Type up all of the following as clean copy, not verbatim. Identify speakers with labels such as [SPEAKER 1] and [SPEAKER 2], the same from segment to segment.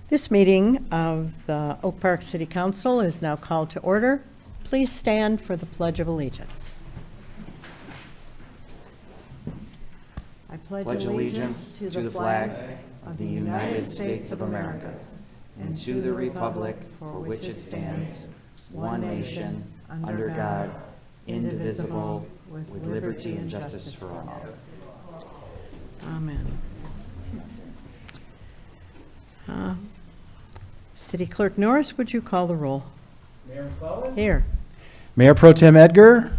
[SPEAKER 1] This meeting of the Oak Park City Council is now called to order. Please stand for the Pledge of Allegiance. I
[SPEAKER 2] pledge allegiance to the flag of the United States of America and to the republic for which it stands, one nation, under God, indivisible, with liberty and justice for all.
[SPEAKER 1] Amen. City Clerk Norris, would you call the roll?
[SPEAKER 3] Mayor McClellan?
[SPEAKER 1] Here.
[SPEAKER 3] Mayor Pro Tem Edgar?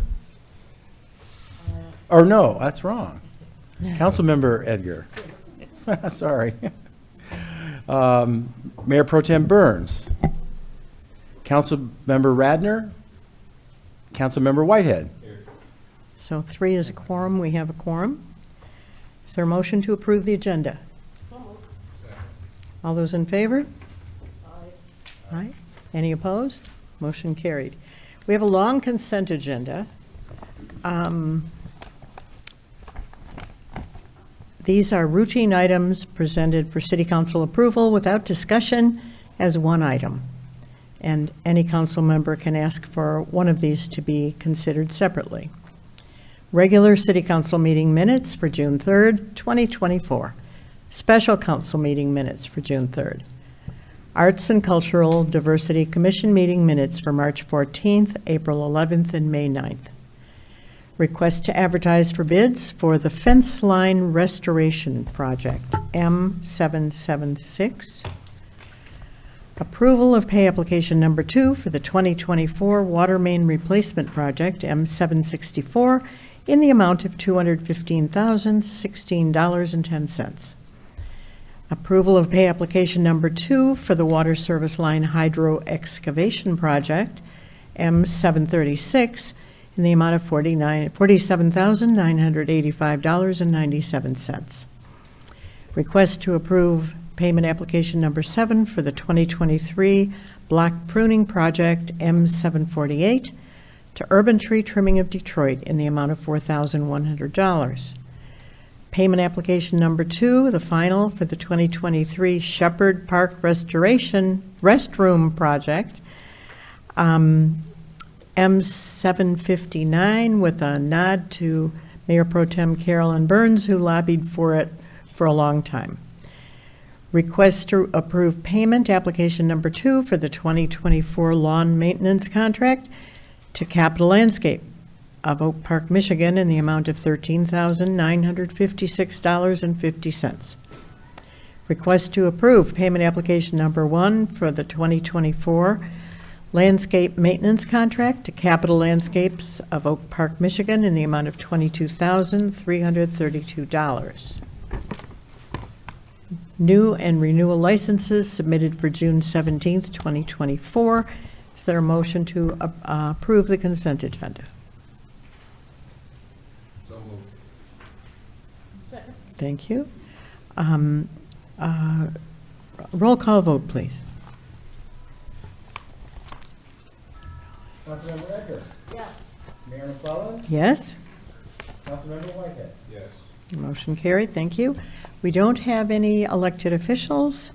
[SPEAKER 3] Or no, that's wrong. Councilmember Edgar. Sorry. Mayor Pro Tem Burns. Councilmember Radner. Councilmember Whitehead.
[SPEAKER 1] So 3 is a quorum. We have a quorum. Is there a motion to approve the agenda? All those in favor? Aye. Any opposed? Motion carried. We have a long consent agenda. These are routine items presented for City Council approval without discussion as one item. And any council member can ask for one of these to be considered separately. Regular City Council meeting minutes for June 3rd, 2024. Special Council meeting minutes for June 3rd. Arts and Cultural Diversity Commission meeting minutes for March 14th, April 11th, and May 9th. Request to advertise for bids for the Fence Line Restoration Project, M776. Approval of pay application number 2 for the 2024 Water Main Replacement Project, M764, in the amount of $215,016.10. Approval of pay application number 2 for the Water Service Line Hydro Excavation Project, M736, in the amount of $47,985.97. Request to approve payment application number 7 for the 2023 Block Pruning Project, M748, to Urban Tree Trimming of Detroit in the amount of $4,100. Payment application number 2, the final for the 2023 Shepherd Park Restoration Restroom Project, M759, with a nod to Mayor Pro Tem Carolyn Burns, who lobbied for it for a long time. Request to approve payment application number 2 for the 2024 lawn maintenance contract to Capital Landscape of Oak Park, Michigan, in the amount of $13,956.50. Request to approve payment application number 1 for the 2024 landscape maintenance contract to Capital Landscapes of Oak Park, Michigan, in the amount of $22,332. New and renewal licenses submitted for June 17th, 2024. Is there a motion to approve the consent agenda?
[SPEAKER 4] So moved.
[SPEAKER 1] Second. Thank you. Roll call vote, please.
[SPEAKER 3] Councilmember Edgar.
[SPEAKER 1] Yes.
[SPEAKER 3] Mayor McClellan.
[SPEAKER 1] Yes.
[SPEAKER 3] Councilmember Whitehead.
[SPEAKER 4] Yes.
[SPEAKER 1] Motion carried. Thank you. We don't have any elected officials,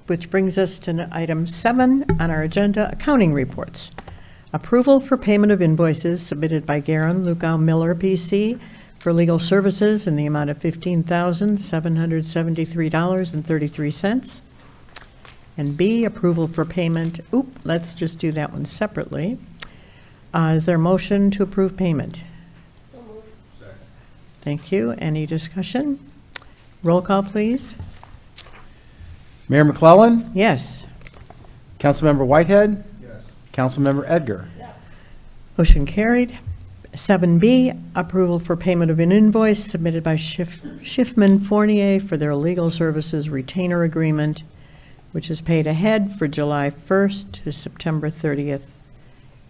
[SPEAKER 1] which brings us to item 7 on our agenda, accounting reports. Approval for payment of invoices submitted by Garen Lukau Miller, PC, for legal services in the amount of $15,773.33. And B, approval for payment. Let's just do that one separately. Is there a motion to approve payment?
[SPEAKER 4] Second.
[SPEAKER 1] Thank you. Any discussion? Roll call, please.
[SPEAKER 3] Mayor McClellan.
[SPEAKER 1] Yes.
[SPEAKER 3] Councilmember Whitehead.
[SPEAKER 4] Yes.
[SPEAKER 3] Councilmember Edgar.
[SPEAKER 1] Motion carried. 7B, approval for payment of an invoice submitted by Schiffman Fournier for their legal services retainer agreement, which is paid ahead for July 1st to September 30th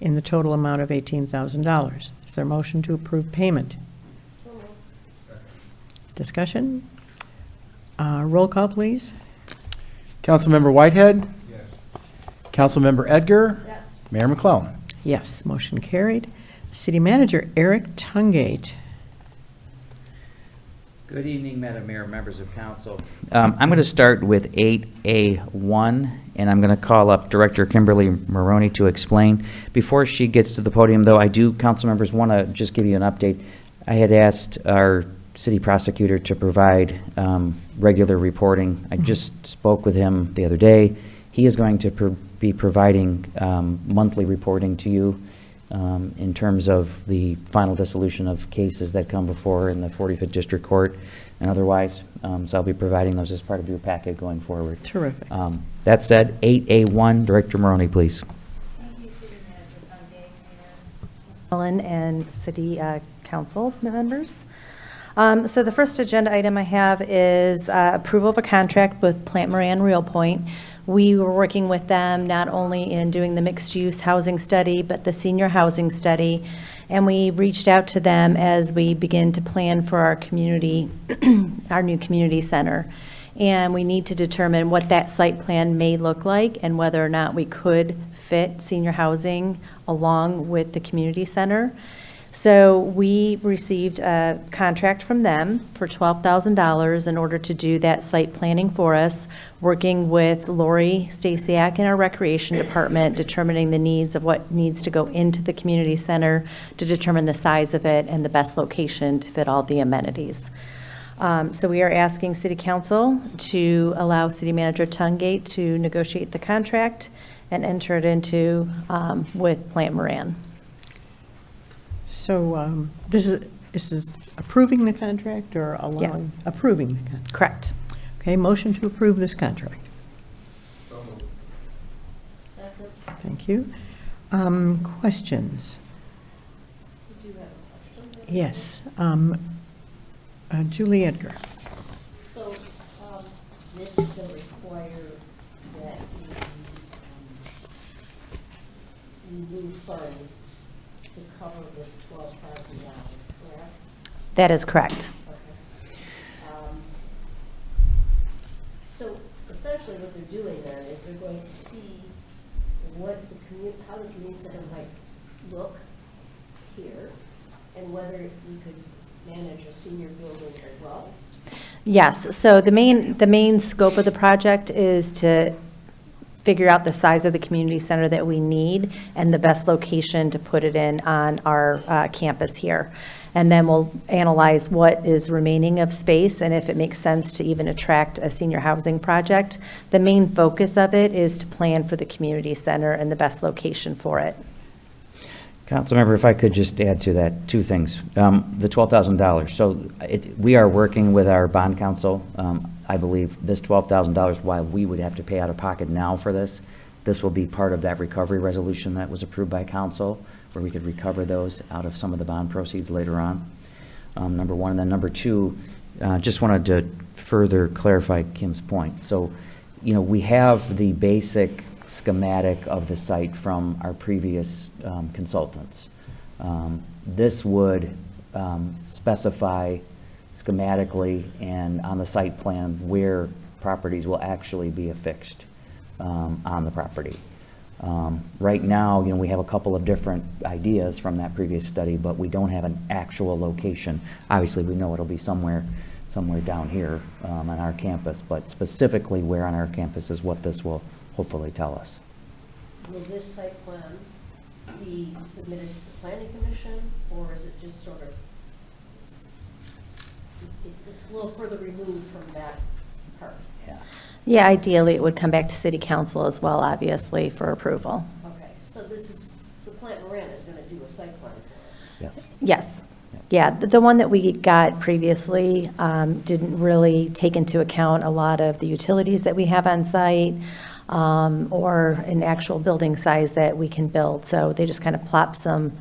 [SPEAKER 1] in the total amount of $18,000. Is there a motion to approve payment? Discussion? Roll call, please.
[SPEAKER 3] Councilmember Whitehead.
[SPEAKER 4] Yes.
[SPEAKER 3] Councilmember Edgar. Yes. Mayor McClellan.
[SPEAKER 1] Yes, motion carried. City Manager Eric Tungate.
[SPEAKER 2] Good evening, Madam Mayor, members of council. I'm going to start with 8A1, and I'm going to call up Director Kimberly Maroney to explain. Before she gets to the podium, though, I do, council members, want to just give you an update. I had asked our city prosecutor to provide regular reporting. I just spoke with him the other day. He is going to be providing monthly reporting to you in terms of the final dissolution of cases that come before in the 45th District Court and otherwise. So I'll be providing those as part of your packet going forward.
[SPEAKER 1] Terrific.
[SPEAKER 2] That said, 8A1, Director Maroney, please.
[SPEAKER 5] Thank you, City Manager Tunde, Ellen, and City Council members. So the first agenda item I have is approval of a contract with Plant Moran Real Point. We were working with them not only in doing the mixed-use housing study, but the senior housing study. And we reached out to them as we begin to plan for our community, our new community center. And we need to determine what that site plan may look like and whether or not we could fit senior housing along with the community center. So we received a contract from them for $12,000 in order to do that site planning for us, working with Lori Stasiak in our recreation department, determining the needs of what needs to go into the community center to determine the size of it and the best location to fit all the amenities. So we are asking City Council to allow City Manager Tungate to negotiate the contract and enter it into with Plant Moran.
[SPEAKER 1] So this is approving the contract or allowing?
[SPEAKER 5] Yes.
[SPEAKER 1] Approving the contract.
[SPEAKER 5] Correct.
[SPEAKER 1] Okay, motion to approve this contract.
[SPEAKER 4] So moved.
[SPEAKER 5] Second.
[SPEAKER 1] Thank you. Questions?
[SPEAKER 5] Do you have a question?
[SPEAKER 1] Yes. Julie Edgar.
[SPEAKER 6] So, this is going to require that you move funds to cover this $12,000, correct?
[SPEAKER 5] That is correct.
[SPEAKER 6] Okay. So essentially what they're doing then is they're going to see what the how the community center might look here, and whether you could manage a senior building as well.
[SPEAKER 5] Yes, so the main scope of the project is to figure out the size of the community center that we need and the best location to put it in on our campus here. And then we'll analyze what is remaining of space and if it makes sense to even attract a senior housing project. The main focus of it is to plan for the community center and the best location for it.
[SPEAKER 2] Councilmember, if I could just add to that two things. The $12,000. So we are working with our bond counsel. I believe this $12,000, while we would have to pay out of pocket now for this, this will be part of that recovery resolution that was approved by council, where we could recover those out of some of the bond proceeds later on. Number one. And then number two, just wanted to further clarify Kim's point. So, you know, we have the basic schematic of the site from our previous consultants. This would specify schematically and on the site plan where properties will actually be affixed on the property. Right now, you know, we have a couple of different ideas from that previous study, but we don't have an actual location. Obviously, we know it'll be somewhere down here on our campus, but specifically where on our campus is what this will hopefully tell us.
[SPEAKER 6] Will this site plan be submitted to the planning commission, or is it just sort of, it's a little further removed from that part?
[SPEAKER 2] Yeah.
[SPEAKER 5] Yeah, ideally, it would come back to City Council as well, obviously, for approval.
[SPEAKER 6] Okay, so Plant Moran is going to do a site plan for us?
[SPEAKER 2] Yes.
[SPEAKER 5] Yes. Yeah, the one that we got previously didn't really take into account a lot of the utilities that we have on site or an actual building size that we can build. So they just kind of plopped some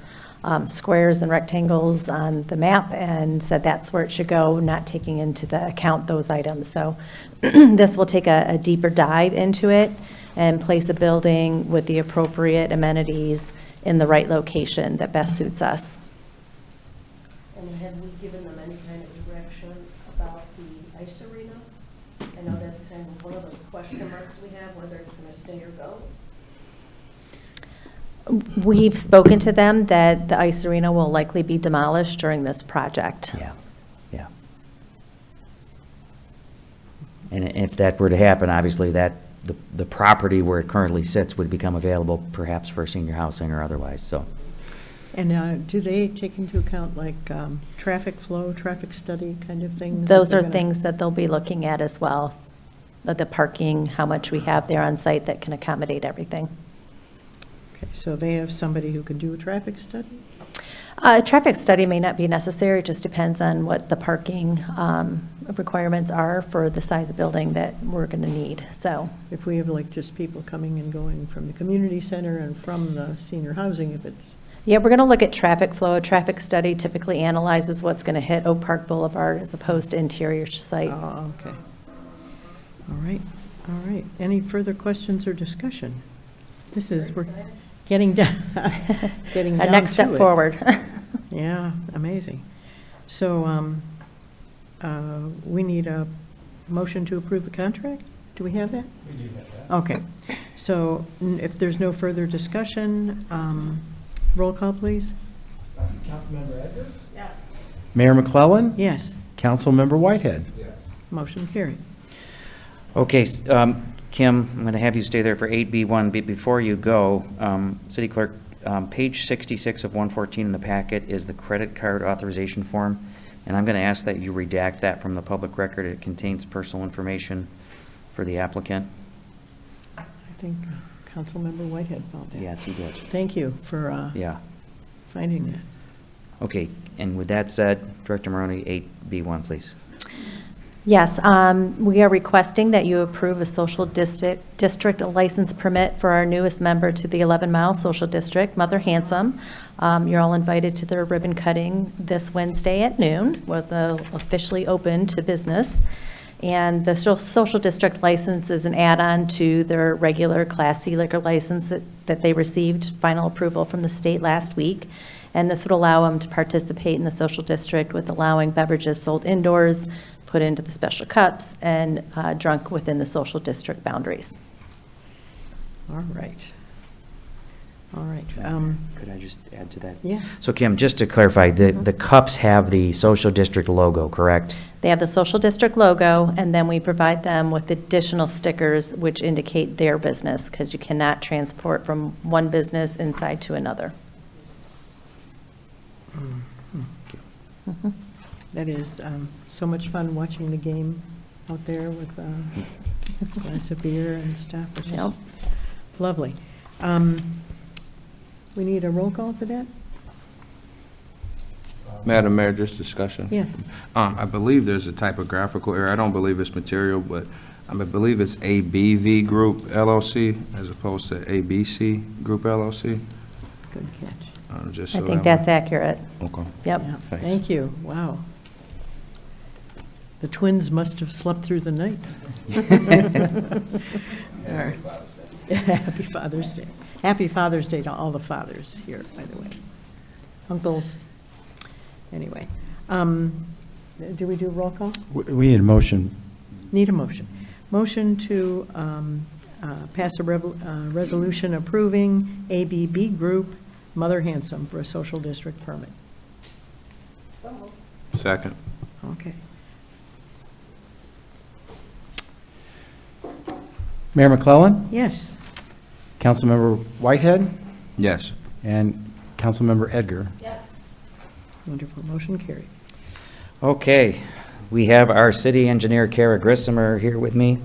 [SPEAKER 5] squares and rectangles on the map and said that's where it should go, not taking into the account those items. So this will take a deeper dive into it and place a building with the appropriate amenities in the right location that best suits us.
[SPEAKER 6] And have we given them any kind of direction about the ice arena? I know that's kind of one of those question marks we have, whether it's going to stay or go.
[SPEAKER 5] We've spoken to them that the ice arena will likely be demolished during this project.
[SPEAKER 2] Yeah. Yeah. And if that were to happen, obviously the property where it currently sits would become available perhaps for senior housing or otherwise, so.
[SPEAKER 1] And do they take into account like traffic flow, traffic study kind of things? that
[SPEAKER 5] Those
[SPEAKER 1] they're
[SPEAKER 5] are
[SPEAKER 1] gonna-
[SPEAKER 5] things that they'll be looking at as well. The parking, how much we have there on site that can accommodate everything.
[SPEAKER 1] Okay, so they have somebody who can do a traffic study?
[SPEAKER 5] A traffic study may not be necessary, it just depends on what the parking requirements are for the size of building that we're going to need, so.
[SPEAKER 1] If we have like just people coming and going from the community center and from the senior housing, if it's,
[SPEAKER 5] Yeah, we're going to look at traffic flow. A traffic study typically analyzes what's going to hit Oak Park Boulevard as opposed to interior site.
[SPEAKER 1] oh, okay. All right, all right. Any further questions or discussion? This is, we're getting down, getting down
[SPEAKER 5] A next
[SPEAKER 1] to
[SPEAKER 5] step
[SPEAKER 1] it.
[SPEAKER 5] forward.
[SPEAKER 1] Yeah, amazing. So we need a motion to approve the contract? Do we have that?
[SPEAKER 4] We do have that.
[SPEAKER 1] Okay. So if there's no further discussion, roll call, please.
[SPEAKER 3] Councilmember Edgar?
[SPEAKER 6] Yes.
[SPEAKER 3] Mayor McClellan?
[SPEAKER 1] Yes,
[SPEAKER 3] Councilmember Whitehead?
[SPEAKER 4] Yeah.
[SPEAKER 1] motion carried.
[SPEAKER 2] Okay, Kim, I'm going to have you stay there for 8B1. Before you go, City Clerk, page 66 of 114 in the packet is the credit card authorization form, and I'm going to ask that you redact that from the public record. It contains personal information for the applicant.
[SPEAKER 1] I think Councilmember Whitehead found that.
[SPEAKER 2] Yes, he did.
[SPEAKER 1] Thank you for
[SPEAKER 2] Yeah.
[SPEAKER 1] finding that.
[SPEAKER 2] Okay, and with that said, Director Maroney, 8B1, please.
[SPEAKER 5] Yes, we are requesting that you approve a social district license permit for our newest member to the 11-mile social district, Mother Handsome. You're all invited to their ribbon cutting this Wednesday at noon, with officially open to business. And the social district license is an add-on to their regular Class C liquor license that they received final approval from the state last week. And this would allow them to participate in the social district with allowing beverages sold indoors, put into the special cups, and drunk within the social district boundaries.
[SPEAKER 1] All right. All right.
[SPEAKER 2] Could I just add to that?
[SPEAKER 1] Yeah.
[SPEAKER 2] So Kim, just to clarify, the cups have the social district logo, correct?
[SPEAKER 5] They have the social district logo, and then we provide them with additional stickers which indicate their business, because you cannot transport from one business inside to another.
[SPEAKER 1] That is so much fun watching the game out there with a glass of beer and stuff. It's just
[SPEAKER 5] Yep.
[SPEAKER 1] lovely. We need a roll call for that?
[SPEAKER 4] Madam Mayor, just discussion.
[SPEAKER 1] Yeah.
[SPEAKER 4] I believe there's a typographical error. I don't believe it's material, but I believe it's ABV Group LLC as opposed to ABC Group LLC.
[SPEAKER 1] Good catch.
[SPEAKER 4] Just
[SPEAKER 5] I
[SPEAKER 4] so
[SPEAKER 5] think
[SPEAKER 4] that
[SPEAKER 5] that's accurate.
[SPEAKER 4] Okay.
[SPEAKER 5] Yep.
[SPEAKER 1] Yeah,
[SPEAKER 4] Thanks.
[SPEAKER 1] thank you. Wow. The twins must have slept through the night. All right. Happy Father's Day. Happy Father's Day to all the fathers here, by the way. Uncles. Anyway, do we do roll call?
[SPEAKER 3] We need a motion.
[SPEAKER 1] Need a motion. Motion to pass a resolution approving ABB Group, Mother Handsome, for a social district permit.
[SPEAKER 4] Second.
[SPEAKER 1] Okay.
[SPEAKER 3] Mayor McClellan?
[SPEAKER 1] Yes.
[SPEAKER 3] Councilmember Whitehead?
[SPEAKER 4] Yes.
[SPEAKER 3] And Councilmember Edgar?
[SPEAKER 6] Yes.
[SPEAKER 1] Wonderful. Motion carried.
[SPEAKER 2] Okay, we have our city engineer, Kara Grissomer, here with me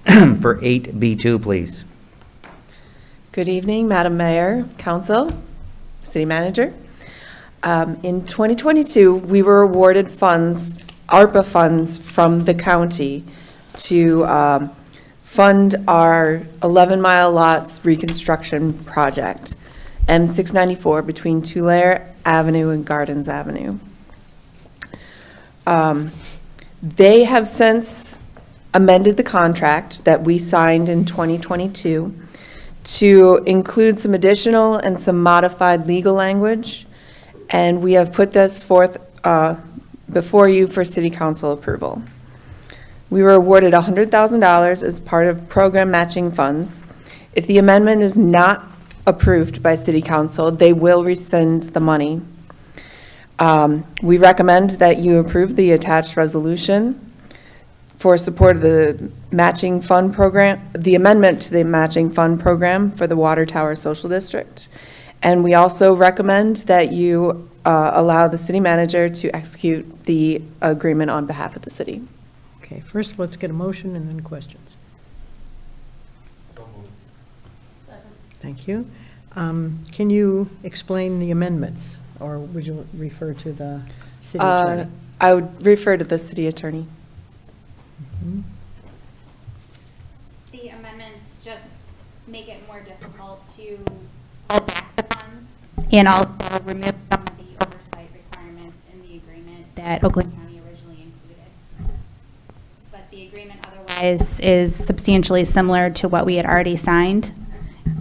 [SPEAKER 2] for 8B2, please.
[SPEAKER 7] Good evening, Madam Mayor, Council, City Manager. In 2022, we were awarded funds, ARPA funds from the county to fund our 11-mile lots reconstruction project, M694, between Tulare Avenue and Gardens Avenue. They have since amended the contract that we signed in 2022 to include some additional and some modified legal language, and we have put this forth before you for City Council approval. We were awarded $100,000 as part of program matching funds. If the amendment is not approved by City Council, they will rescind the money. We recommend that you approve the attached resolution for support of the matching fund program, the amendment to the matching fund program for the Water Tower Social District. And we also recommend that you allow the city manager to execute the agreement on behalf of the city.
[SPEAKER 1] Okay, first, let's get a motion and then questions. Thank you. Can you explain the amendments, or would you refer to the city attorney?
[SPEAKER 7] I would refer to the city attorney.
[SPEAKER 1] Mhm.
[SPEAKER 8] The amendments just make it more difficult to hold back the funds and also remove some of the oversight requirements in the agreement that Oakland County originally included. But the agreement otherwise is substantially similar to what we had already signed.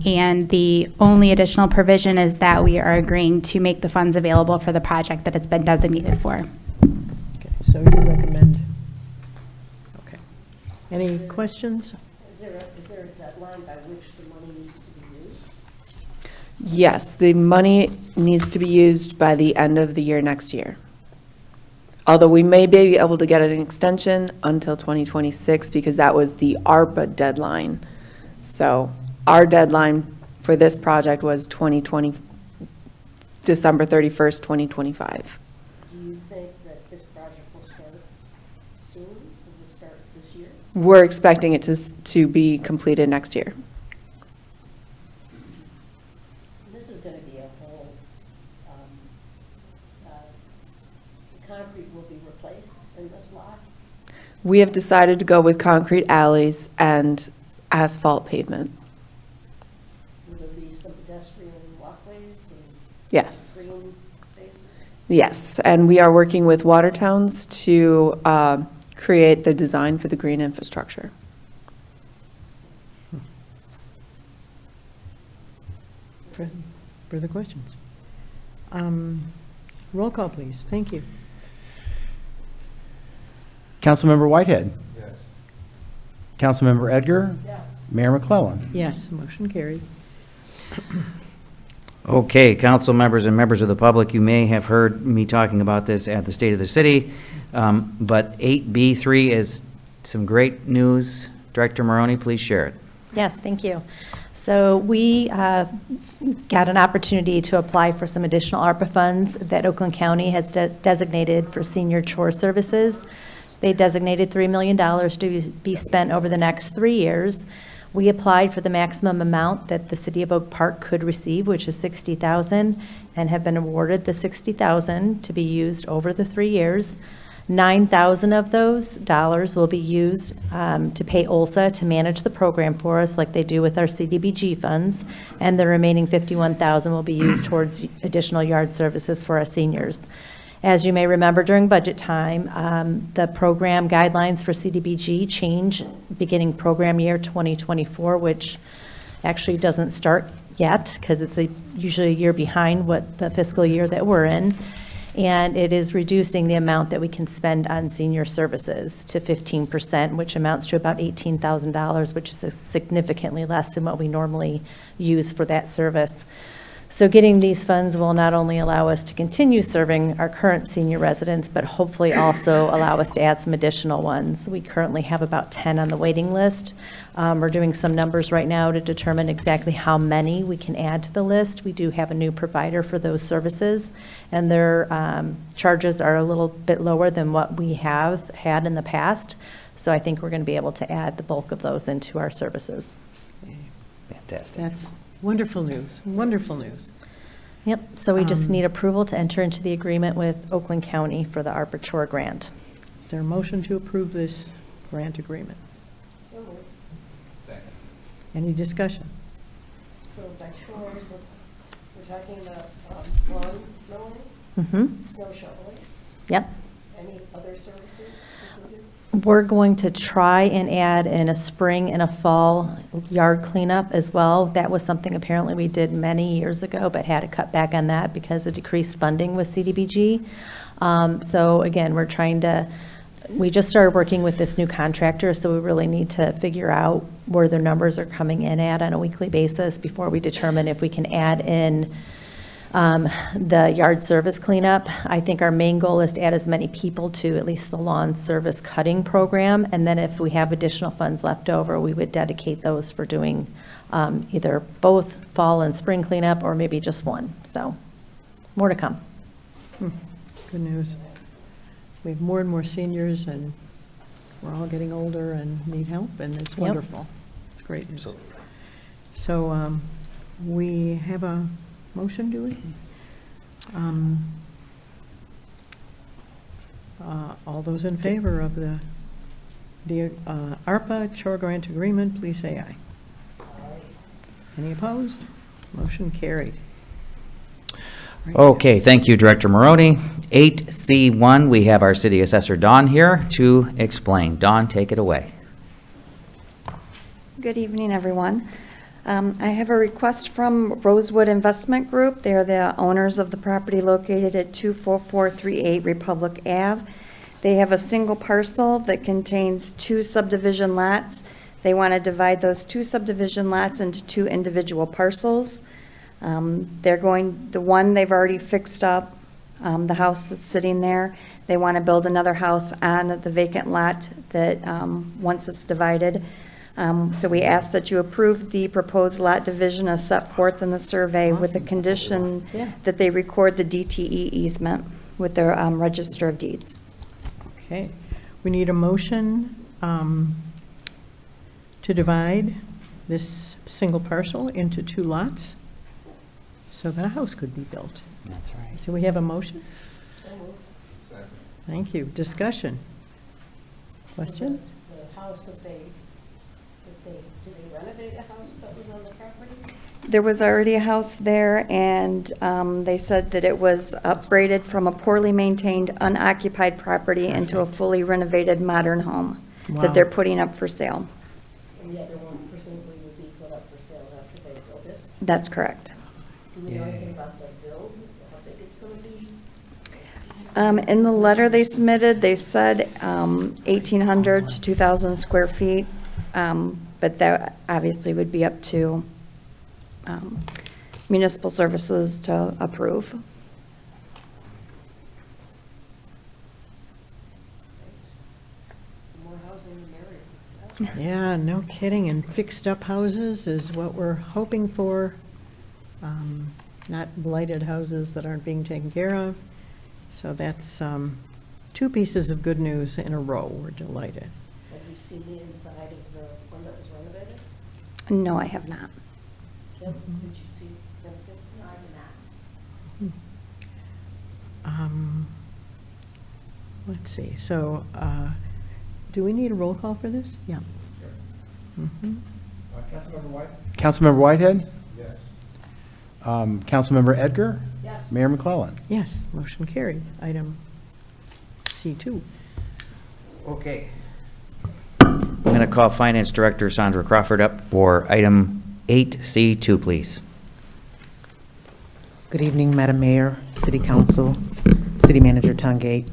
[SPEAKER 8] And the only additional provision is that we are agreeing to make the funds available for the project that it's been designated for.
[SPEAKER 1] Okay, so you recommend, okay. Any questions?
[SPEAKER 6] Is there a deadline by which the money needs to be used?
[SPEAKER 7] Yes, the money needs to be used by the end of the year next year. Although we may be able to get an extension until 2026 because that was the ARPA deadline. So our deadline for this project was December 31st, 2025.
[SPEAKER 6] Do you think that this project will start soon? Will it start this year?
[SPEAKER 7] We're expecting it to be completed next year.
[SPEAKER 6] This is going to be a whole, concrete will be replaced in this lot.
[SPEAKER 7] We have decided to go with concrete alleys and asphalt pavement.
[SPEAKER 6] Will there be some pedestrian walkways and
[SPEAKER 7] Yes.
[SPEAKER 6] green spaces?
[SPEAKER 7] Yes, and we are working with Water Towns to create the design for the green infrastructure.
[SPEAKER 1] Further questions? Roll call, please. Thank you.
[SPEAKER 3] Councilmember Whitehead. Yes. Councilmember Edgar.
[SPEAKER 6] Yes.
[SPEAKER 3] Mayor McClellan.
[SPEAKER 1] Yes, motion carried.
[SPEAKER 2] Okay, council members and members of the public, you may have heard me talking about this at the State of the City, but 8B3 is some great news. Director Maroney, please share it.
[SPEAKER 5] Yes, thank you. So we got an opportunity to apply for some additional ARPA funds that Oakland County has designated for senior chore services. They designated $3 million to be spent over the next 3 years. We applied for the maximum amount that the City of Oak Park could receive, which is $60,000, and have been awarded the $60,000 to be used over the 3 years. $9,000 of those dollars will be used to pay OLSA to manage the program for us like they do with our CDBG funds, and the remaining $51,000 will be used towards additional yard services for our seniors. As you may remember, during budget time, the program guidelines for CDBG change beginning program year 2024, which actually doesn't start yet because it's usually a year behind what the fiscal year that we're in. And it is reducing the amount that we can spend on senior services to 15%, which amounts to about $18,000, which is significantly less than what we normally use for that service. So getting these funds will not only allow us to continue serving our current senior residents, but hopefully also allow us to add some additional ones. We currently have about 10 on the waiting list. We're doing some numbers right now to determine exactly how many we can add to the list. We do have a new provider for those services, and their charges are a little bit lower than what we have had in the past. So I think we're going to be able to add the bulk of those into our services.
[SPEAKER 2] Fantastic.
[SPEAKER 1] That's wonderful news, wonderful news.
[SPEAKER 5] Yep, so we just need approval to enter into the agreement with Oakland County for the ARPA Chore Grant.
[SPEAKER 1] Is there a motion to approve this grant agreement?
[SPEAKER 6] So moved.
[SPEAKER 1] Any discussion?
[SPEAKER 6] So by chores, we're talking about lawn mowing,
[SPEAKER 5] Mm-hmm.
[SPEAKER 6] snow shoveling,
[SPEAKER 5] Yep.
[SPEAKER 6] any other services included?
[SPEAKER 5] We're going to try and add in a spring and a fall yard cleanup as well. That was something apparently we did many years ago, but had to cut back on that because of decreased funding with CDBG. So again, we just started working with this new contractor, so we really need to figure out where their numbers are coming in at on a weekly basis before we determine if we can add in The yard service cleanup, I think our main goal is to add as many people to at least the lawn service cutting program. And then if we have additional funds left over, we would dedicate those for doing either both fall and spring cleanup or maybe just one. So more to come.
[SPEAKER 1] Good news. We have more and more seniors, and we're all getting older and need help, and it's
[SPEAKER 5] Yep.
[SPEAKER 1] wonderful. It's great. So we have a motion, do we? All those in favor of the ARPA Chore Grant Agreement, please say aye. Any opposed? Motion carried.
[SPEAKER 2] Okay, thank you, Director Maroney. 8C1, we have our City Assessor Dawn here to explain. Dawn, take it away.
[SPEAKER 9] Good evening, everyone. I have a request from Rosewood Investment Group. They're the owners of the property located at 24438 Republic Ave. They have a single parcel that contains 2 subdivision lots. They want to divide those 2 subdivision lots into 2 individual parcels. The one they've already fixed up, the house that's sitting there. They want to build another house on the vacant lot that, once it's divided. So we ask that you approve the proposed lot division as set forth in the survey with the condition that they record the DTE easement with their Register of Deeds.
[SPEAKER 1] Okay. We need a motion to divide this single parcel into 2 lots so that a house could be built.
[SPEAKER 2] That's right.
[SPEAKER 1] So we have a motion?
[SPEAKER 6] So moved.
[SPEAKER 1] Thank you. Discussion? Question?
[SPEAKER 6] The house that they, did they renovate a house that was on the property?
[SPEAKER 9] There was already a house there, and they said that it was upgraded from a poorly maintained, unoccupied property into a fully renovated modern home
[SPEAKER 1] Wow.
[SPEAKER 9] that they're putting up for sale.
[SPEAKER 6] And the other one presumably would be put up for sale after they build it.
[SPEAKER 9] That's correct.
[SPEAKER 6] Do we know anything about the build, how big it's going to be?
[SPEAKER 9] In the letter they submitted, they said 1,800 to 2,000 square feet, but that obviously would be up to municipal services to approve.
[SPEAKER 6] More housing in the area.
[SPEAKER 1] Yeah, no kidding. And fixed-up houses is what we're hoping for. Not blighted houses that aren't being taken care of. So that's 2 pieces of good news in a row. We're delighted.
[SPEAKER 6] Have you seen the inside of the one that was renovated?
[SPEAKER 9] No, I have not.
[SPEAKER 6] Kim, did you see anything? No, I did not.
[SPEAKER 1] Let's see. So do we need a roll call for this? Yeah. Mhm.
[SPEAKER 3] Councilmember Whitehead? Yes. Councilmember Edgar?
[SPEAKER 6] Yes.
[SPEAKER 3] Mayor McClellan?
[SPEAKER 1] Yes, motion carried. Item C2.
[SPEAKER 2] Okay. I'm going to call Finance Director Sandra Crawford up for item 8C2, please.
[SPEAKER 10] Good evening, Madam Mayor, City Council, City Manager Tungate.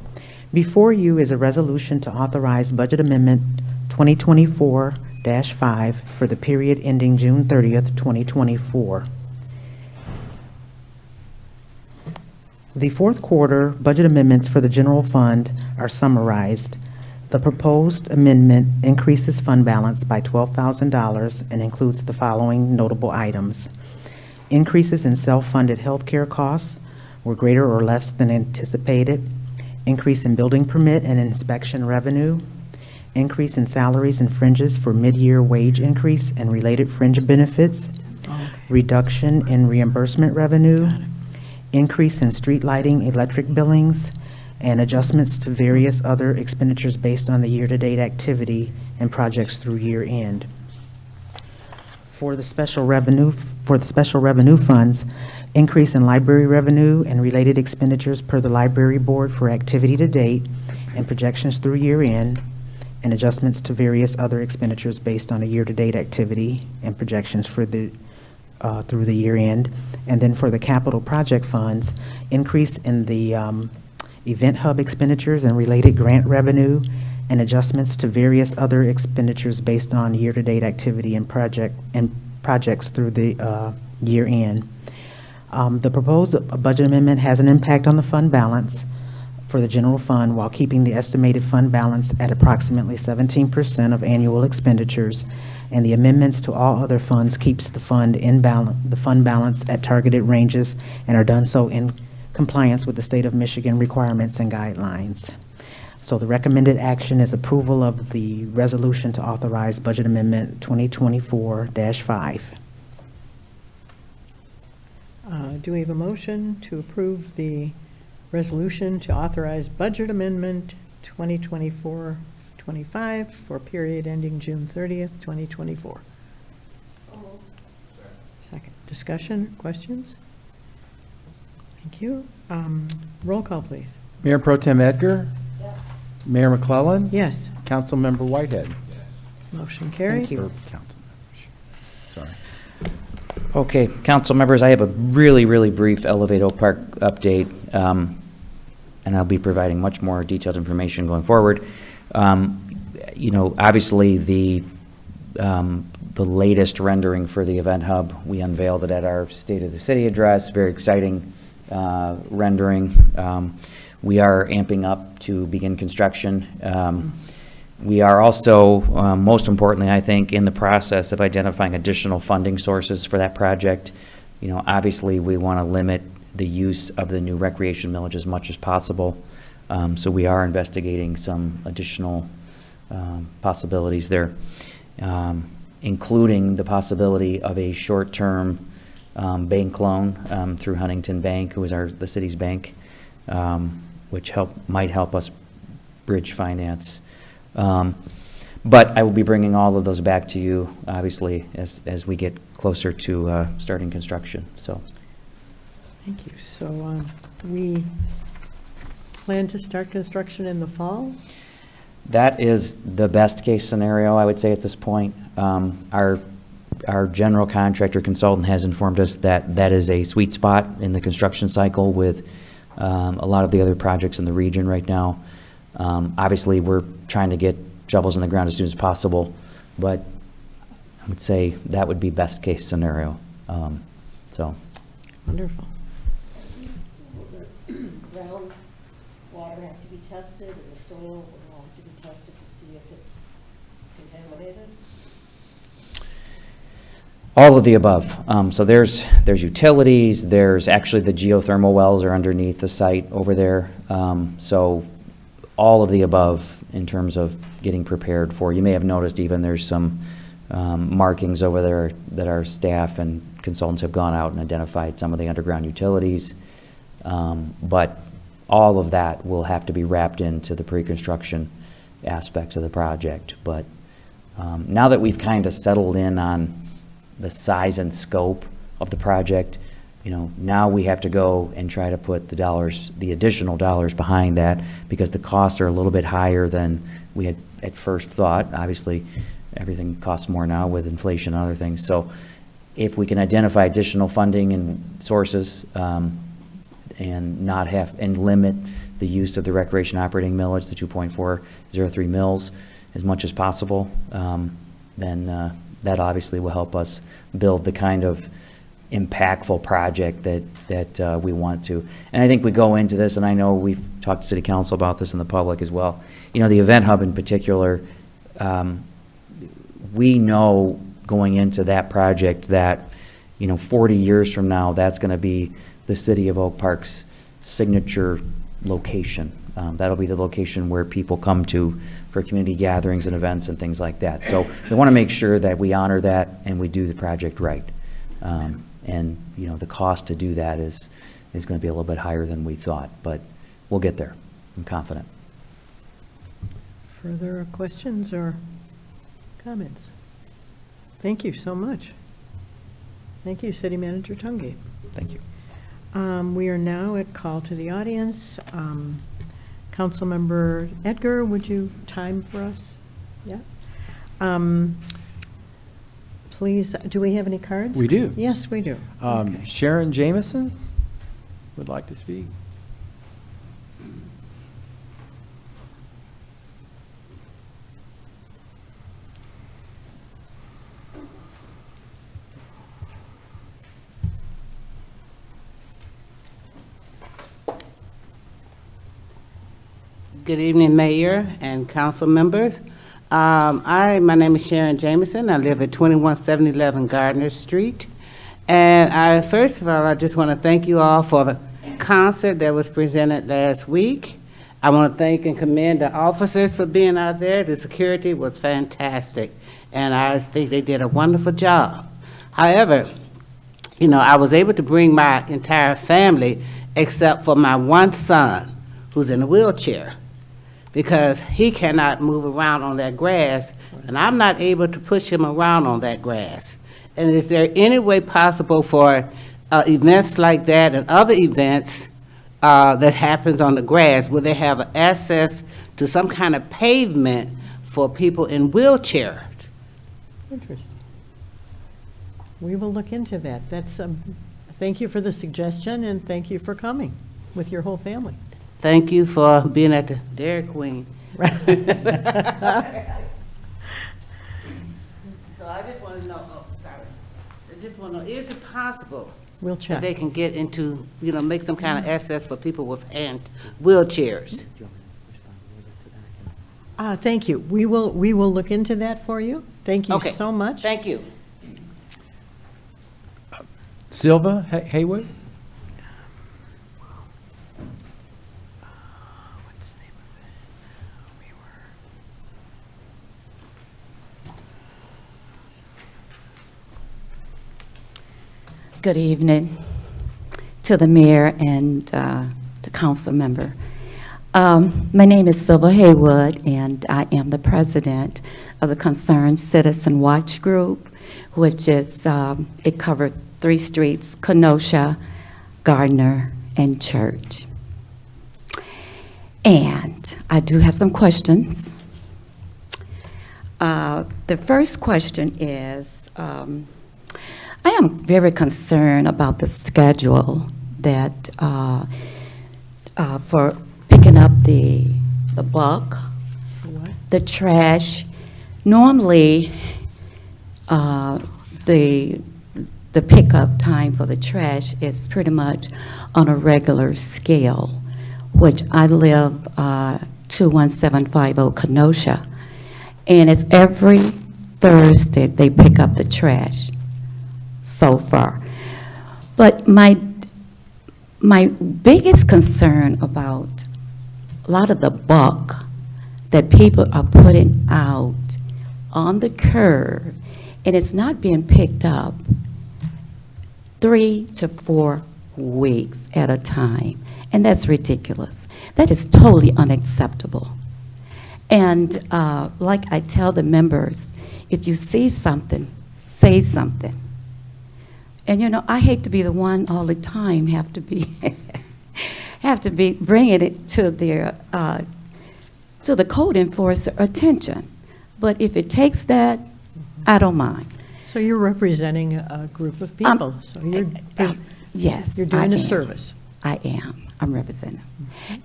[SPEAKER 10] Before you is a resolution to authorize Budget Amendment 2024-5 for the period ending June 30th, 2024. The fourth quarter budget amendments for the general fund are summarized. The proposed amendment increases fund balance by $12,000 and includes the following notable items. Increases in self-funded healthcare costs were greater or less than anticipated. Increase in building permit and inspection revenue. Increase in salaries and fringes for mid-year wage increase and related fringe benefits. Reduction in reimbursement revenue. Increase in street lighting, electric billings, and adjustments to various other expenditures based on the year-to-date activity and projects through year end. For the special revenue funds, increase in library revenue and related expenditures per the library board for activity to date and projections through year end, and adjustments to various other expenditures based on a year-to-date activity and projections for the through the year end. And then for the capital project funds, increase in the event hub expenditures and related grant revenue, and adjustments to various other expenditures based on year-to-date activity and projects through the year end. The proposed budget amendment has an impact on the fund balance for the general fund while keeping the estimated fund balance at approximately 17% of annual expenditures, and the amendments to all other funds keeps the fund balance at targeted ranges and are done so in compliance with the state of Michigan requirements and guidelines. So the recommended action is approval of the resolution to authorize budget amendment 2024-5.
[SPEAKER 1] Do we have a motion to approve the resolution to authorize budget amendment 2024-25 for period ending June 30th, 2024? Second. Discussion, questions? Thank you. Roll call, please.
[SPEAKER 3] Mayor Pro Tem Edgar?
[SPEAKER 6] Yes.
[SPEAKER 3] Mayor McClellan?
[SPEAKER 1] Yes,
[SPEAKER 3] Councilmember Whitehead?
[SPEAKER 1] motion carried.
[SPEAKER 10] Thank you.
[SPEAKER 3] Or council members. Sorry.
[SPEAKER 2] Okay, council members, I have a really, really brief Elevate Oak Park update, and I'll be providing much more detailed information going forward. Obviously, the latest rendering for the event hub, we unveiled it at our State of the City address. Very exciting rendering. We are amping up to begin construction. We are also, most importantly, I think, in the process of identifying additional funding sources for that project. Obviously, we want to limit the use of the new recreation millage as much as possible. So we are investigating some additional possibilities there, including the possibility of a short-term bank loan through Huntington Bank, who is the city's bank, which might help us bridge finance. But I will be bringing all of those back to you, obviously, as we get closer to starting construction. So,
[SPEAKER 1] Thank you. So we plan to start construction in the fall?
[SPEAKER 2] that is the best case scenario, I would say, at this point. Our general contractor consultant has informed us that that is a sweet spot in the construction cycle with a lot of the other projects in the region right now. Obviously, we're trying to get shovels in the ground as soon as possible, but I would say that would be best case scenario. So,
[SPEAKER 1] Wonderful.
[SPEAKER 6] Will the groundwater have to be tested, and the soil will all have to be tested to see if it's contaminated?
[SPEAKER 2] all of the above. So there's utilities, there's actually the geothermal wells are underneath the site over there. So all of the above in terms of getting prepared for. You may have noticed even there's some markings over there that our staff and consultants have gone out and identified some of the underground utilities. But all of that will have to be wrapped into the pre-construction aspects of the project. But now that we've kind of settled in on the size and scope of the project, now we have to go and try to put the additional dollars behind that, because the costs are a little bit higher than we had at first thought. Obviously, everything costs more now with inflation and other things. So if we can identify additional funding and sources, and limit the use of the recreation operating millage, the 2.403 mils, as much as possible, then that obviously will help us build the kind of impactful project that we want to. And I think we go into this, and I know we've talked to City Council about this in the public as well. The event hub in particular, we know going into that project that, 40 years from now, that's going to be the City of Oak Park's signature location. That'll be the location where people come to for community gatherings and events and things like that. So we want to make sure that we honor that and we do the project right. And the cost to do that is going to be a little bit higher than we thought, but we'll get there. I'm confident.
[SPEAKER 1] Further questions or comments? Thank you so much. Thank you, City Manager Tungate.
[SPEAKER 2] Thank you.
[SPEAKER 1] We are now at call to the audience. Councilmember Edgar, would you time for us? Yeah. Please, do we have any cards?
[SPEAKER 3] We do.
[SPEAKER 1] Yes, we do. Okay.
[SPEAKER 3] Sharon Jameson would like to speak.
[SPEAKER 11] Good evening, Mayor and council members. My name is Sharon Jameson. I live at 2111 Gardner Street. And first of all, I just want to thank you all for the concert that was presented last week. I want to thank and commend the officers for being out there. The security was fantastic, and I think they did a wonderful job. However, you know, I was able to bring my entire family except for my one son, who's in a wheelchair, because he cannot move around on that grass, and I'm not able to push him around on that grass. And is there any way possible for events like that and other events that happens on the grass, will they have access to some kind of pavement for people in wheelchairs?
[SPEAKER 1] Interesting. We will look into that. That's, thank you for the suggestion, and thank you for coming with your whole family.
[SPEAKER 11] Thank you for being at the Dairy Queen. So I just want to know, I just want to know, is it possible
[SPEAKER 1] We'll
[SPEAKER 11] that
[SPEAKER 1] check.
[SPEAKER 11] they can get into, you know, make some kind of access for people with wheelchairs?
[SPEAKER 1] Thank you. We will look into that for you. Thank you
[SPEAKER 11] Okay.
[SPEAKER 1] so much.
[SPEAKER 11] Thank you.
[SPEAKER 3] Silva Haywood?
[SPEAKER 12] Good evening to the mayor and the council member. My name is Silva Haywood, and I am the president of the Concerned Citizen Watch Group, which is, it covered 3 streets, Kenosha, Gardner, and Church. And I do have some questions. The first question is, I am very concerned about the schedule that for picking up the bulk, the trash. Normally, the pickup time for the trash is pretty much on a regular scale, which I live 21750 Kenosha, and it's every Thursday they pick up the trash so far. But my biggest concern about a lot of the bulk that people are putting out on the curb, and it's not being picked up 3 to 4 weeks at a time, and that's ridiculous. That is totally unacceptable. And like I tell the members, if you see something, say something. And you know, I hate to be the one all the time have to be bringing it to their to the code enforcer attention. But if it takes that, I don't mind.
[SPEAKER 1] So you're representing a group of people, so
[SPEAKER 12] Yes,
[SPEAKER 1] you're doing
[SPEAKER 12] I
[SPEAKER 1] a
[SPEAKER 12] am.
[SPEAKER 1] service.
[SPEAKER 12] I am. I'm representing.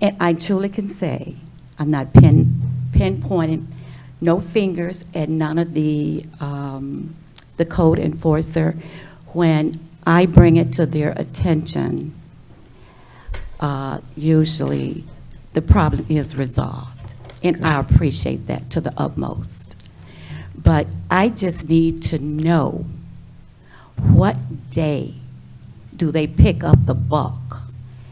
[SPEAKER 12] And I truly can say, I'm not pinpointing no fingers at none of the code enforcer. When I bring it to their attention, usually the problem is resolved. And I appreciate that to the utmost. But I just need to know, what day do they pick up the bulk?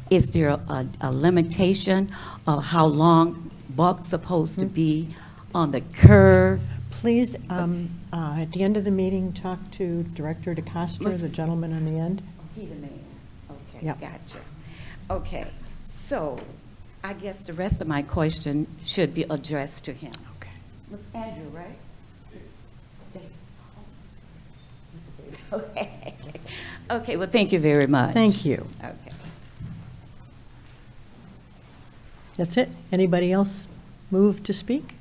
[SPEAKER 12] Is there a limitation of how long bulk's supposed to be on the curb?
[SPEAKER 1] Please, at the end of the meeting, talk to Director DeCastro, the gentleman on the end.
[SPEAKER 12] He the man. Okay,
[SPEAKER 1] Yep.
[SPEAKER 12] gotcha. Okay, so I guess the rest of my question should be addressed to him.
[SPEAKER 1] Okay.
[SPEAKER 12] Ms. Andrew, right? Dave. Okay. Okay, well, thank you very much.
[SPEAKER 1] Thank you.
[SPEAKER 12] Okay.
[SPEAKER 1] That's it? Anybody else move to speak?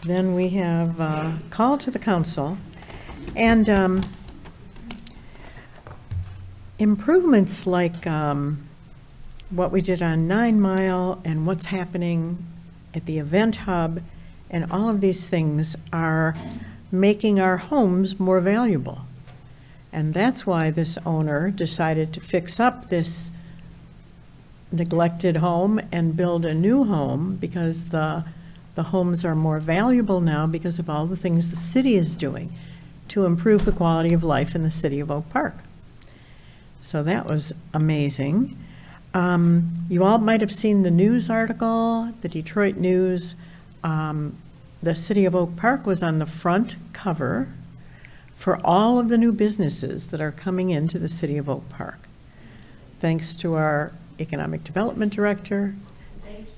[SPEAKER 1] Then we have a call to the council. And improvements like what we did on 9 Mile and what's happening at the event hub and all of these things are making our homes more valuable. And that's why this owner decided to fix up this neglected home and build a new home, because the homes are more valuable now because of all the things the city is doing to improve the quality of life in the city of Oak Park. So that was amazing. You all might have seen the news article, the Detroit News. The city of Oak Park was on the front cover for all of the new businesses that are coming into the city of Oak Park. Thanks to our economic development director.
[SPEAKER 13] Date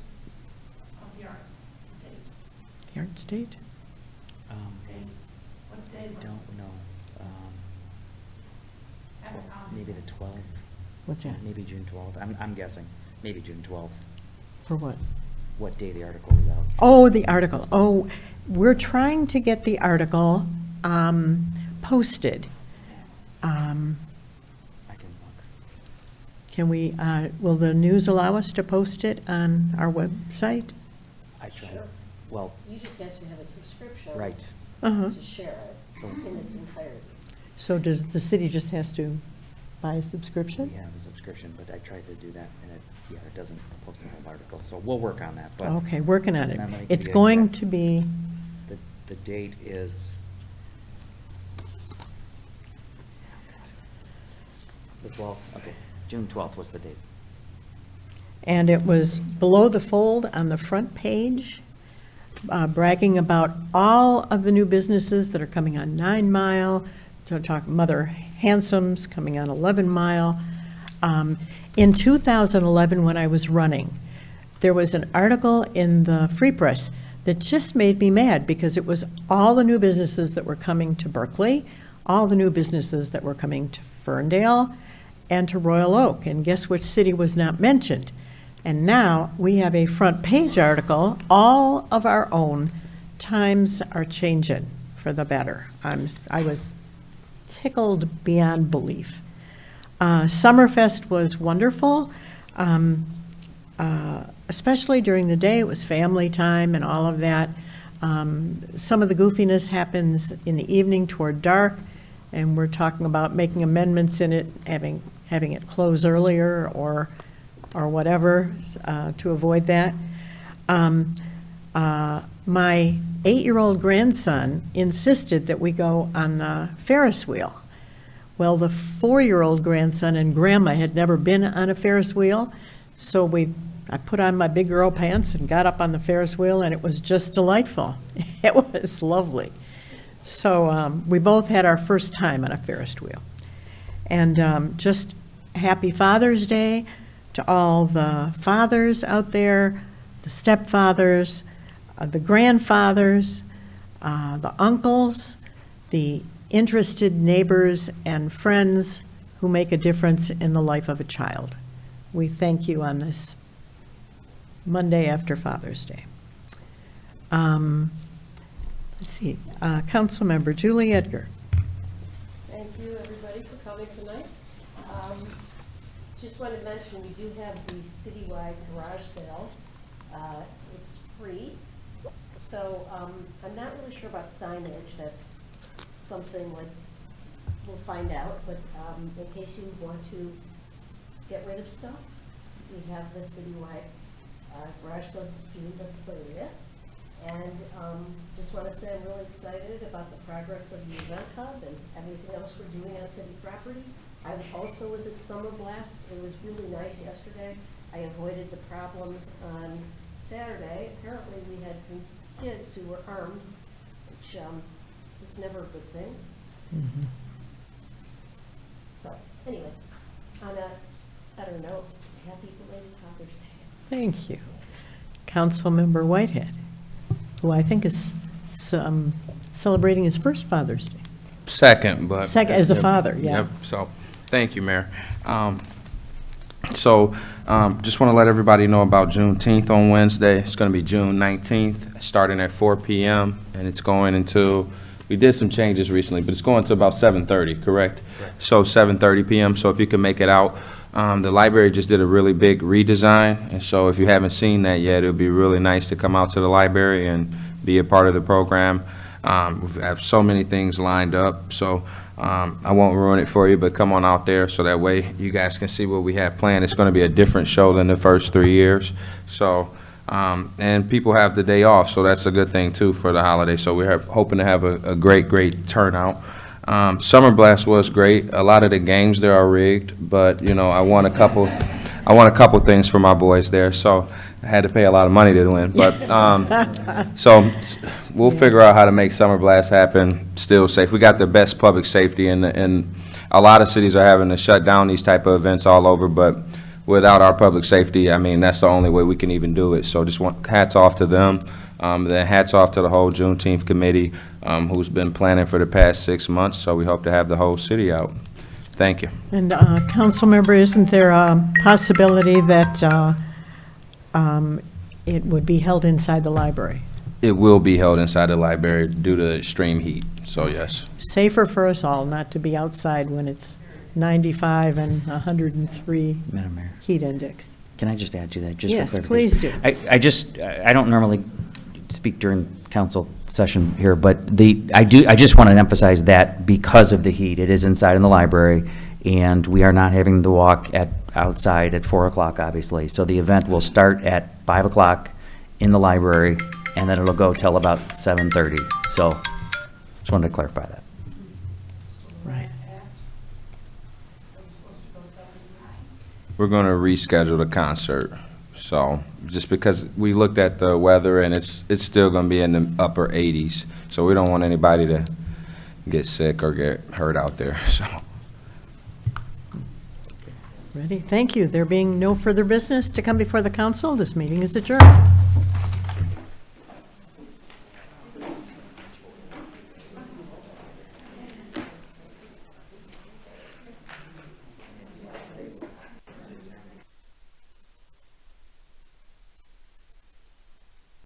[SPEAKER 13] of the art date.
[SPEAKER 1] The art state?
[SPEAKER 13] Date. What day was it?
[SPEAKER 2] Don't know.
[SPEAKER 13] Haven't found
[SPEAKER 2] Maybe
[SPEAKER 13] it.
[SPEAKER 2] the 12th,
[SPEAKER 1] What's that?
[SPEAKER 2] maybe June 12th. I'm guessing, maybe June 12th.
[SPEAKER 1] For what?
[SPEAKER 2] What day the article was out.
[SPEAKER 1] Oh, the article. Oh, we're trying to get the article posted.
[SPEAKER 2] I can look.
[SPEAKER 1] Can we, will the news allow us to post it on our website?
[SPEAKER 2] I tried.
[SPEAKER 6] Sure.
[SPEAKER 2] Well,
[SPEAKER 6] You just have to have a subscription.
[SPEAKER 2] right.
[SPEAKER 1] Uh-huh.
[SPEAKER 6] To share it
[SPEAKER 2] So
[SPEAKER 6] in its entirety.
[SPEAKER 1] So does the city just has to buy a subscription?
[SPEAKER 2] we have a subscription, but I tried to do that, and it doesn't post the whole article. So we'll work on that. But
[SPEAKER 1] Okay, working on it.
[SPEAKER 2] And then let me give
[SPEAKER 1] It's
[SPEAKER 2] you
[SPEAKER 1] going
[SPEAKER 2] exact-
[SPEAKER 1] to be,
[SPEAKER 2] the date is the 12th. Okay, June 12th was the date.
[SPEAKER 1] and it was below the fold on the front page, bragging about all of the new businesses that are coming on 9 Mile, to talk Mother Handsome's coming on 11 Mile. In 2011, when I was running, there was an article in the Free Press that just made me mad, because it was all the new businesses that were coming to Berkeley, all the new businesses that were coming to Ferndale and to Royal Oak, and guess which city was not mentioned? And now we have a front page article, all of our own. Times are changing for the better. I was tickled beyond belief. Summerfest was wonderful, especially during the day. It was family time and all of that. Some of the goofiness happens in the evening toward dark, and we're talking about making amendments in it, having it close earlier or whatever, to avoid that. My 8-year-old grandson insisted that we go on the Ferris wheel. Well, the 4-year-old grandson and grandma had never been on a Ferris wheel, so I put on my big girl pants and got up on the Ferris wheel, and it was just delightful. It was lovely. So we both had our first time on a Ferris wheel. And just happy Father's Day to all the fathers out there, the stepfathers, the grandfathers, the uncles, the interested neighbors and friends who make a difference in the life of a child. We thank you on this Monday after Father's Day. Let's see, Councilmember Julie Edgar.
[SPEAKER 6] Thank you, everybody, for coming tonight. Just wanted to mention, we do have the citywide garage sale. It's free. So I'm not really sure about signage. That's something like we'll find out. But in case you want to get rid of stuff, we have the citywide garage sale June the 30th. And just want to say I'm really excited about the progress of the event hub and everything else we're doing on city property. I also was at Summer Blast. It was really nice yesterday. I avoided the problems on Saturday. Apparently we had some kids who were armed, which is never a good thing.
[SPEAKER 1] Mm-hmm.
[SPEAKER 6] So anyway, on a better note, happy belated Father's Day.
[SPEAKER 1] Thank you. Councilmember Whitehead, who I think is celebrating his first Father's Day.
[SPEAKER 4] Second, but.
[SPEAKER 1] Second, as a father, yeah.
[SPEAKER 4] Yep, so, thank you, Mayor. Just want to let everybody know about Juneteenth on Wednesday. It's going to be June 19th, starting at 4 p.m., and it's going until, we did some changes recently, but it's going to about 7:30, correct? So 7:30 p.m., so if you can make it out. The library just did a really big redesign, and so if you haven't seen that yet, it would be really nice to come out to the library and be a part of the program. We have so many things lined up, so I won't ruin it for you, but come on out there so that way you guys can see what we have planned. It's going to be a different show than the first 3 years. So, and people have the day off, so that's a good thing too for the holiday. So we're hoping to have a great turnout. Summer Blast was great. A lot of the games there are rigged, but you know, I won a couple things for my boys there, so I had to pay a lot of money to win. But so we'll figure out how to make Summer Blast happen still safe. We got the best public safety, and a lot of cities are having to shut down these type of events all over, but without our public safety, I mean, that's the only way we can even do it. So just want hats off to them. Then hats off to the whole Juneteenth committee who's been planning for the past 6 months, so we hope to have the whole city out. Thank you.
[SPEAKER 1] And council member, isn't there a possibility that it would be held inside the library?
[SPEAKER 4] It will be held inside the library due to extreme heat, so yes.
[SPEAKER 1] Safer for us all not to be outside when it's 95 and 103
[SPEAKER 2] Madam Mayor,
[SPEAKER 1] heat index.
[SPEAKER 2] can I just add to that? Just for
[SPEAKER 1] Yes,
[SPEAKER 2] clarification?
[SPEAKER 1] please do.
[SPEAKER 2] I don't normally speak during council session here, but I just want to emphasize that because of the heat, it is inside in the library, and we are not having the walk outside at 4 o'clock, obviously. So the event will start at 5 o'clock in the library, and then it'll go till about 7:30. So just wanted to clarify that.
[SPEAKER 1] Right.
[SPEAKER 4] We're going to reschedule the concert. So just because we looked at the weather and it's still going to be in the upper 80s. So we don't want anybody to get sick or get hurt out there. So.
[SPEAKER 1] Ready? Thank you. There being no further business to come before the council, this meeting is adjourned.